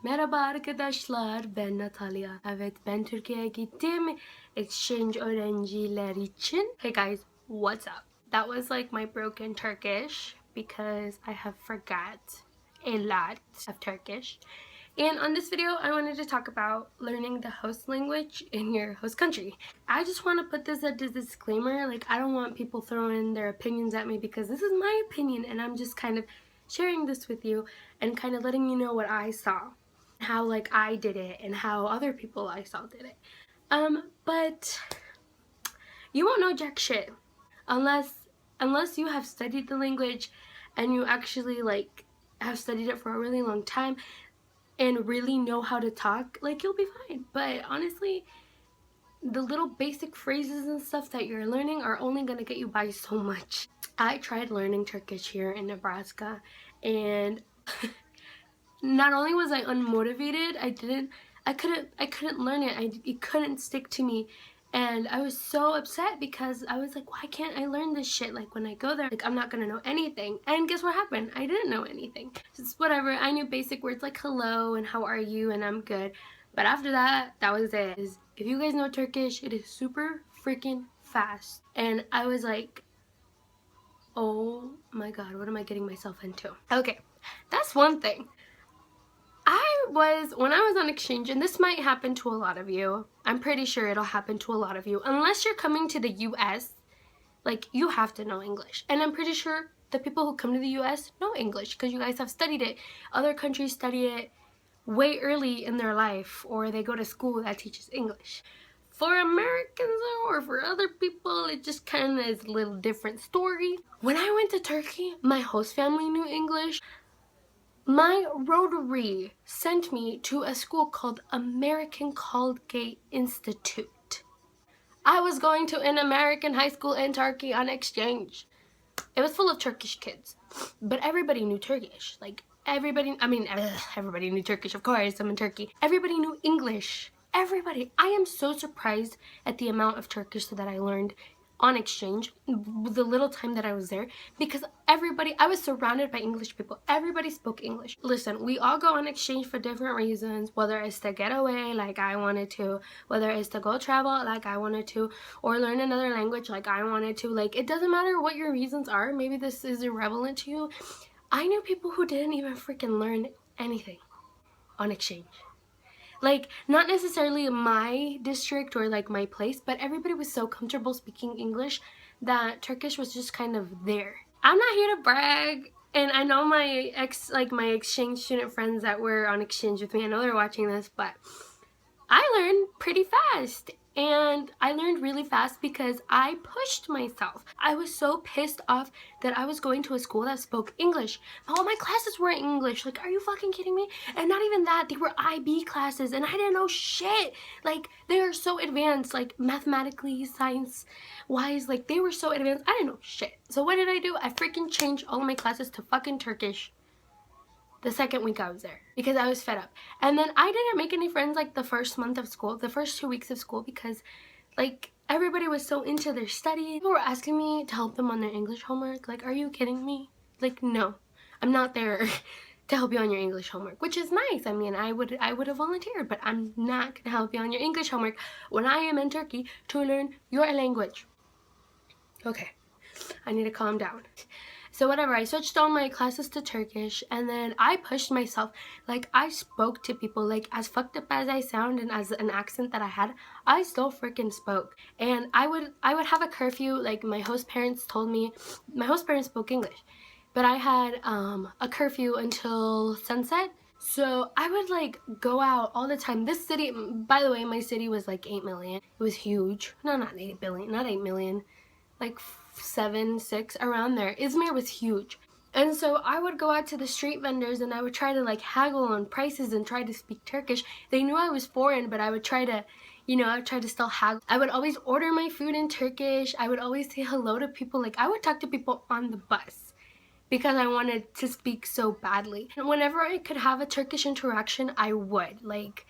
Merhaba arkadaşlar, ben Natalia. Evet, ben Türkiye'ye gittim exchange öğrenciler için. Hey guys, what's up? That was like my broken Turkish because I have forgot a lot of Turkish. And on this video, I wanted to talk about learning the host language in your host country. I just want to put this as a disclaimer. Like, I don't want people throwing their opinions at me because this is my opinion and I'm just kind of sharing this with you and kind of letting you know what I saw, how like I did it and how other people I saw did it. But you won't know jack shit unless you have studied the language and you actually like have studied it for a really long time and really know how to talk. Like, you'll be fine. But honestly, the little basic phrases and stuff that you're learning are only gonna get you by so much. I tried learning Turkish here in Nebraska, and not only was I unmotivated, I couldn't learn it. It couldn't stick to me. And I was so upset because I was like, why can't I learn this shit? Like, when I go there, like, I'm not gonna know anything. And guess what happened? I didn't know anything. It's whatever. I knew basic words like hello and how are you and I'm good. But after that, that was it. If you guys know Turkish, it is super freaking fast. And I was like, oh my god, what am I getting myself into? Okay, that's one thing. When I was on exchange, and this might happen to a lot of you, I'm pretty sure it'll happen to a lot of you, unless you're coming to the US, like, you have to know English. And I'm pretty sure the people who come to the US know English because you guys have studied it. Other countries study it way early in their life, or they go to school that teaches English. For Americans or for other people, it just kind of is a little different story. When I went to Turkey, my host family knew English. My Rotary sent me to a school called American Colgate Institute. I was going to an American high school in Turkey on exchange. It was full of Turkish kids, but everybody knew Turkish. Like, everybody knew Turkish, of course, I'm in Turkey. Everybody knew English. Everybody. I am so surprised at the amount of Turkish that I learned on exchange, the little time that I was there, because I was surrounded by English people. Everybody spoke English. Listen, we all go on exchange for different reasons, whether it's to get away like I wanted to, whether it's to go travel like I wanted to, or learn another language like I wanted to. Like, it doesn't matter what your reasons are. Maybe this is irrelevant to you. I knew people who didn't even freaking learn anything on exchange. Like, not necessarily my district or like my place, but everybody was so comfortable speaking English that Turkish was just kind of there. I'm not here to brag, and I know my exchange student friends that were on exchange with me, I know they're watching this, but I learned pretty fast. And I learned really fast because I pushed myself. I was so pissed off that I was going to a school that spoke English. But all my classes were English. Like, are you fucking kidding me? And not even that, they were IB classes and I didn't know shit. Like, they are so advanced, like mathematically, science-wise. Like, they were so advanced. I didn't know shit. So what did I do? I freaking changed all of my classes to fucking Turkish the second week I was there because I was fed up. And then I didn't make any friends like the first month of school, the first 2 weeks of school, because like everybody was so into their study. People were asking me to help them on their English homework. Like, are you kidding me? Like, no, I'm not there to help you on your English homework, which is nice. I mean, I would have volunteered, but I'm not gonna help you on your English homework when I am in Turkey to learn your language. Okay, I need to calm down. So whatever, I switched all my classes to Turkish, and then I pushed myself. Like, I spoke to people. Like, as fucked up as I sound and as an accent that I had, I still freaking spoke. And I would have a curfew. Like, my host parents spoke English, but I had a curfew until sunset. So I would like go out all the time. This city, by the way, my city was like 8 million. It was huge. No, not 8 billion, not 8 million. Like 7, 6, around there. Izmir was huge. And so I would go out to the street vendors and I would try to like haggle on prices and try to speak Turkish. They knew I was foreign, but I would try to, I would try to still haggle. I would always order my food in Turkish. I would always say hello to people. Like, I would talk to people on the bus because I wanted to speak so badly. And whenever I could have a Turkish interaction, I would. Like,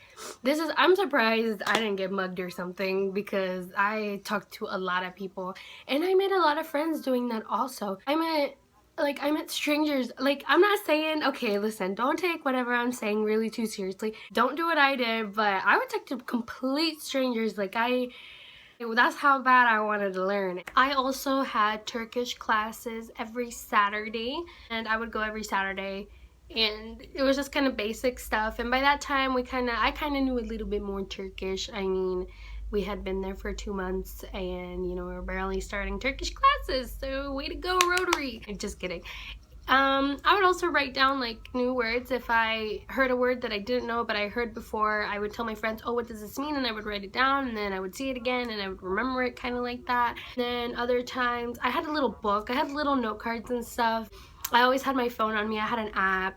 I'm surprised I didn't get mugged or something because I talked to a lot of people. And I made a lot of friends doing that also. I met like, I met strangers. Like, I'm not saying, okay, listen, don't take whatever I'm saying really too seriously. Don't do what I did, but I would talk to complete strangers. Like, that's how bad I wanted to learn. I also had Turkish classes every Saturday, and I would go every Saturday, and it was just kind of basic stuff. And by that time, I kind of knew a little bit more Turkish. I mean, we had been there for 2 months, and you know, we were barely starting Turkish classes, so way to go, Rotary. Just kidding. I would also write down like new words. If I heard a word that I didn't know but I heard before, I would tell my friends, oh, what does this mean? And I would write it down, and then I would see it again and I would remember it, kind of like that. Then other times I had a little book, I had little note cards and stuff. I always had my phone on me. I had an app.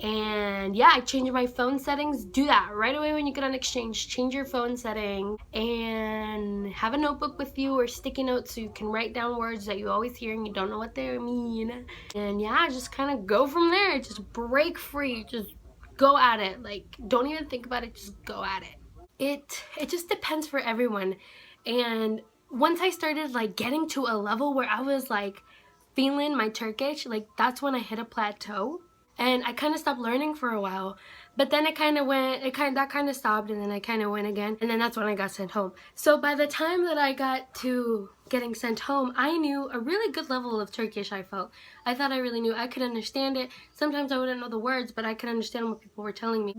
And yeah, I changed my phone settings. Do that right away when you get on Exchange. Change your phone setting and have a notebook with you or sticky notes so you can write down words that you always hear and you don't know what they mean. And yeah, just kind of go from there. Just break free. Just go at it. Like, don't even think about it. Just go at it. It just depends for everyone. And once I started like getting to a level where I was like feeling my Turkish, like that's when I hit a plateau. And I kind of stopped learning for a while, but then that kind of stopped, and then I kind of went again, and then that's when I got sent home. So by the time that I got to getting sent home, I knew a really good level of Turkish. I thought I really knew. I could understand it. Sometimes I wouldn't know the words, but I could understand what people were telling me.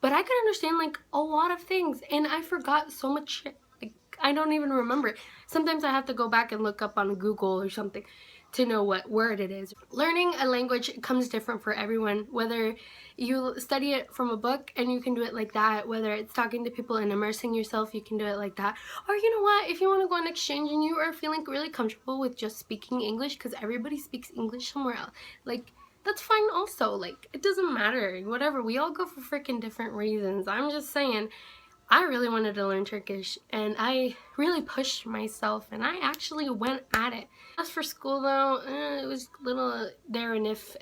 But I could understand like a lot of things, and I forgot so much shit. Like, I don't even remember. Sometimes I have to go back and look up on Google or something to know what word it is. Learning a language comes different for everyone, whether you study it from a book and you can do it like that, whether it's talking to people and immersing yourself, you can do it like that. Or you know what, if you want to go on exchange and you are feeling really comfortable with just speaking English, because everybody speaks English somewhere else, like, that's fine also. Like, it doesn't matter, whatever. We all go for freaking different reasons. I'm just saying, I really wanted to learn Turkish, and I really pushed myself, and I actually went at it. As for school though, it was a little there and if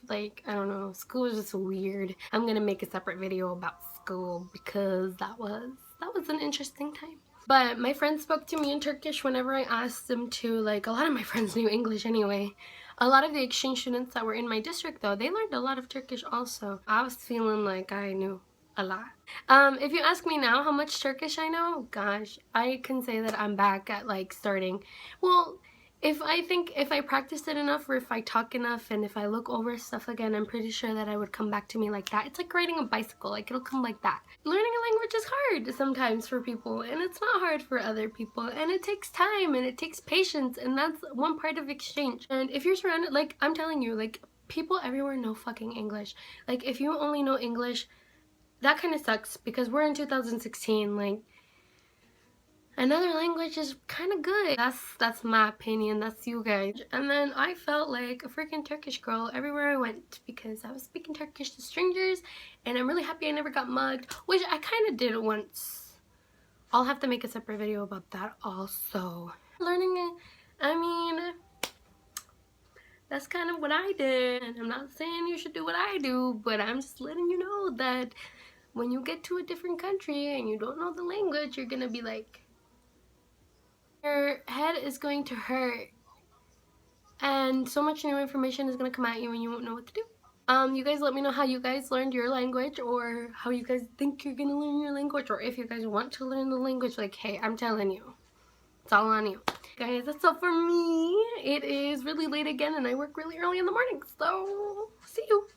like, I don't know, school was just weird. I'm gonna make a separate video about school because that was an interesting time. But my friends spoke to me in Turkish whenever I asked them to. Like, a lot of my friends knew English anyway. A lot of the exchange students that were in my district though, they learned a lot of Turkish also. I was feeling like I knew a lot. If you ask me now how much Turkish I know, gosh, I can say that I'm back at like starting. Well, if I practiced it enough, or if I talk enough, and if I look over stuff again, I'm pretty sure that it would come back to me like that. It's like riding a bicycle, like it'll come like that. Learning a language is hard sometimes for people, and it's not hard for other people, and it takes time and it takes patience, and that's one part of exchange. And if you're surrounded, like, I'm telling you, like, people everywhere know fucking English. Like, if you only know English, that kind of sucks, because we're in 2016, like, another language is kind of good. That's my opinion, that's you guys. And then I felt like a freaking Turkish girl everywhere I went, because I was speaking Turkish to strangers, and I'm really happy I never got mugged, which I kind of did once. I'll have to make a separate video about that also. Learning it, I mean, that's kind of what I did, and I'm not saying you should do what I do, but I'm just letting you know that when you get to a different country and you don't know the language, you're gonna be like, your head is going to hurt, and so much new information is gonna come at you and you won't know what to do. You guys let me know how you guys learned your language, or how you guys think you're gonna learn your language, or if you guys want to learn the language. Like, hey, I'm telling you, it's all on you. Guys, that's all for me. It is really late again and I work really early in the morning, so see you.